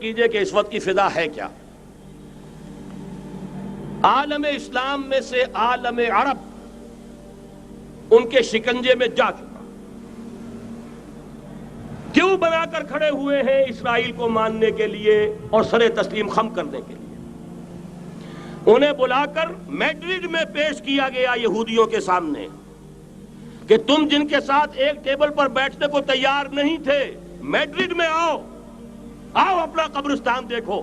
کیجئے کہ اس وقت کی فضا ہے کیا؟ عالم اسلام میں سے عالم عرب ان کے شکنجے میں جا چکا، کیوں بنا کر کھڑے ہوئے ہیں اسرائیل کو ماننے کے لیے اور سر تسلیم خم کرنے کے لیے؟ انہیں بلا کر میڈرڈ میں پیش کیا گیا یہودیوں کے سامنے کہ تم جن کے ساتھ ایک ٹیبل پر بیٹھنے کو تیار نہیں تھے، میڈرڈ میں آؤ اپنا قبرستان دیکھو،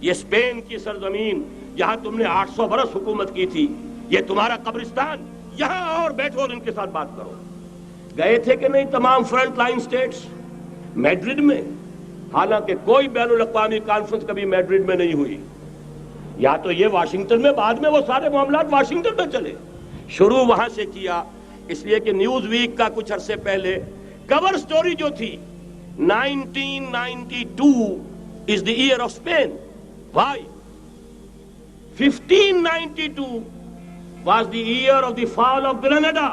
یہ اسپین کی سرزمین جہاں تم نے 800 برس حکومت کی تھی، یہ تمہارا قبرستان، یہاں آؤ اور بیٹھو اور ان کے ساتھ بات کرو۔ گئے تھے کہ نہیں تمام فرنٹ لائن سٹیٹس میڈرڈ میں؟ حالانکہ کوئی بین الاقوامی کانفرنس کبھی میڈرڈ میں نہیں ہوئی، یا تو یہ واشنگٹن میں، بعد میں وہ سارے معاملات واشنگٹن میں چلے، شروع وہاں سے کیا۔ اس لیے کہ نیوز ویک کا کچھ عرصے پہلے کور سٹوری جو تھی 1992 is the year of Spain. Why? 1592 was the year of the fall of Granada.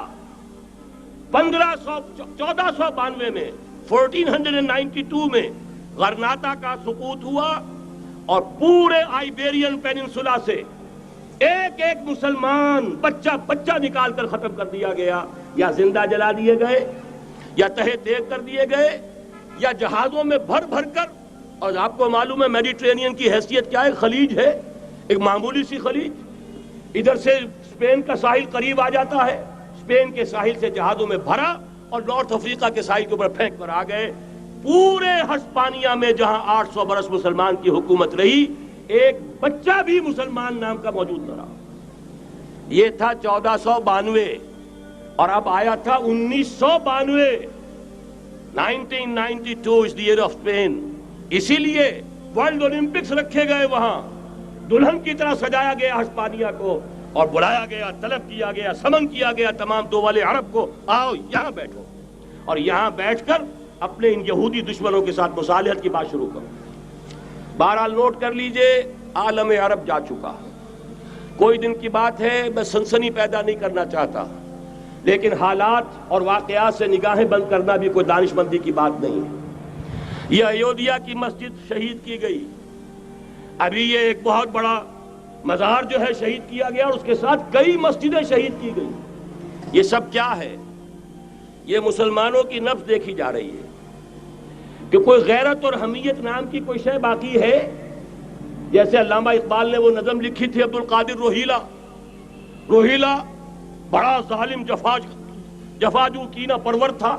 1492 میں 1492 میں غرناطہ کا سقوط ہوا اور پورے آئیبیرین پیننسولا سے ایک ایک مسلمان بچہ نکال کر ختم کر دیا گیا، یا زندہ جلا دیے گئے، یا تہہ دیگ کر دیے گئے، یا جہازوں میں بھر کر۔ اور آپ کو معلوم ہے میڈیٹرینین کی حیثیت کیا ہے؟ خلیج ہے، ایک معمولی سی خلیج، ادھر سے اسپین کا ساحل قریب آ جاتا ہے، اسپین کے ساحل سے جہازوں میں بھرا اور نارتھ افریقہ کے ساحل کے اوپر پھینک کر آ گئے۔ پورے ہسپانیہ میں جہاں 800 برس مسلمان کی حکومت رہی، ایک بچہ بھی مسلمان نام کا موجود نہ رہا۔ یہ تھا 1492 اور اب آیا تھا 1992۔ 1992 is the year of Spain۔ اسی لیے ورلڈ اولمپکس رکھے گئے، وہاں دلہن کی طرح سجایا گیا ہسپانیہ کو اور بلایا گیا، طلب کیا گیا، سمن کیا گیا تمام دول عرب کو، آؤ یہاں بیٹھو اور یہاں بیٹھ کر اپنے ان یہودی دشمنوں کے ساتھ مصالحت کی بات شروع کرو۔ بہرحال نوٹ کر لیجئے، عالم عرب جا چکا۔ کوئی دن کی بات ہے، میں سنسنی پیدا نہیں کرنا چاہتا، لیکن حالات اور واقعات سے نگاہیں بند کرنا بھی کوئی دانشمندی کی بات نہیں ہے۔ یہ ایودھیا کی مسجد شہید کی گئی، ابھی یہ ایک بہت بڑا مزار جو ہے شہید کیا گیا، اور اس کے ساتھ کئی مسجدیں شہید کی گئی۔ یہ سب کیا ہے؟ یہ مسلمانوں کی نفس دیکھی جا رہی ہے کہ کوئی غیرت اور حمیت نام کی کوئی شے باقی ہے؟ جیسے علامہ اقبال نے وہ نظم لکھی تھی، عبدالقادر روہیلا بڑا ظالم جفاجو کینہ پرور تھا،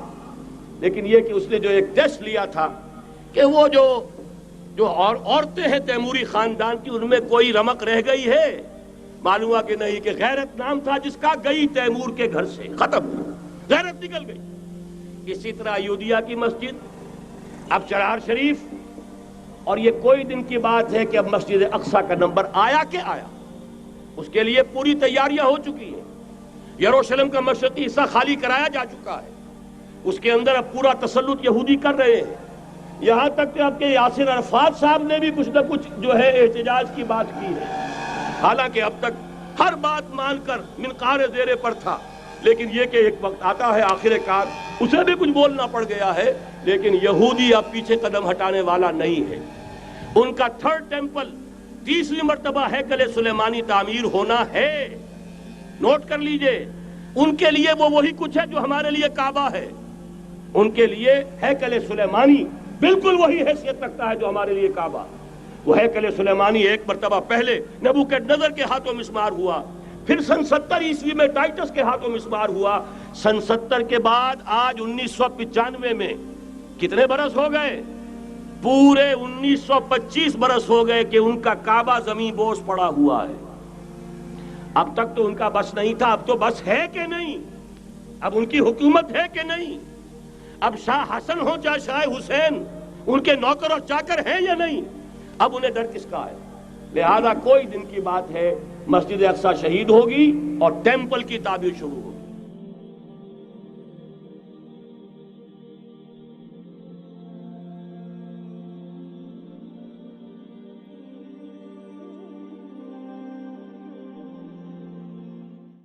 لیکن یہ کہ اس نے جو ایک ٹیسٹ لیا تھا کہ وہ جو عورتیں ہیں تیموری خاندان کی، ان میں کوئی رمق رہ گئی ہے؟ معلوم ہوا کہ نہیں، کہ غیرت نام تھا جس کا گئی تیمور کے گھر سے، ختم، غیرت نکل گئی۔ اسی طرح ایودھیا کی مسجد، اب چرار شریف، اور یہ کوئی دن کی بات ہے کہ اب مسجد اقصی کا نمبر آیا کہ آیا، اس کے لیے پوری تیاریاں ہو چکی ہیں۔ یروشلم کا مشرقی حصہ خالی کرایا جا چکا ہے، اس کے اندر اب پورا تسلط یہودی کر رہے ہیں، یہاں تک کہ اب کہ یاسر عرفات صاحب نے بھی کچھ نہ کچھ جو ہے احتجاج کی بات کی ہے، حالانکہ اب تک ہر بات مان کر منقار زیرے پر تھا، لیکن یہ کہ ایک وقت آتا ہے آخر کار اسے بھی کچھ بولنا پڑ گیا ہے۔ لیکن یہودی اب پیچھے قدم ہٹانے والا نہیں ہے۔ ان کا تھرڈ ٹیمپل، 30ویں مرتبہ ہیکل سلیمانی تعمیر ہونا ہے۔ نوٹ کر لیجئے، ان کے لیے وہ وہی کچھ ہے جو ہمارے لیے کعبہ ہے، ان کے لیے ہیکل سلیمانی بالکل وہی حیثیت رکھتا ہے جو ہمارے لیے کعبہ۔ وہ ہیکل سلیمانی ایک مرتبہ پہلے نبوکدنضر کے ہاتھوں مسمار ہوا، پھر سن 70 عیسوی میں ٹائٹس کے ہاتھوں مسمار ہوا، سن 70 کے بعد آج 1995 میں کتنے برس ہو گئے؟ پورے 1925 برس ہو گئے کہ ان کا کعبہ زمین بوس پڑا ہوا ہے۔ اب تک تو ان کا بس نہیں تھا، اب تو بس ہے کہ نہیں؟ اب ان کی حکومت ہے کہ نہیں؟ اب شاہ حسن ہو چاہے شاہ حسین، ان کے نوکر اور چاکر ہیں یا نہیں؟ اب انہیں ڈر کس کا ہے؟ لہذا کوئی دن کی بات ہے، مسجد اقصی شہید ہوگی اور ٹیمپل کی تعمیر شروع ہوگی۔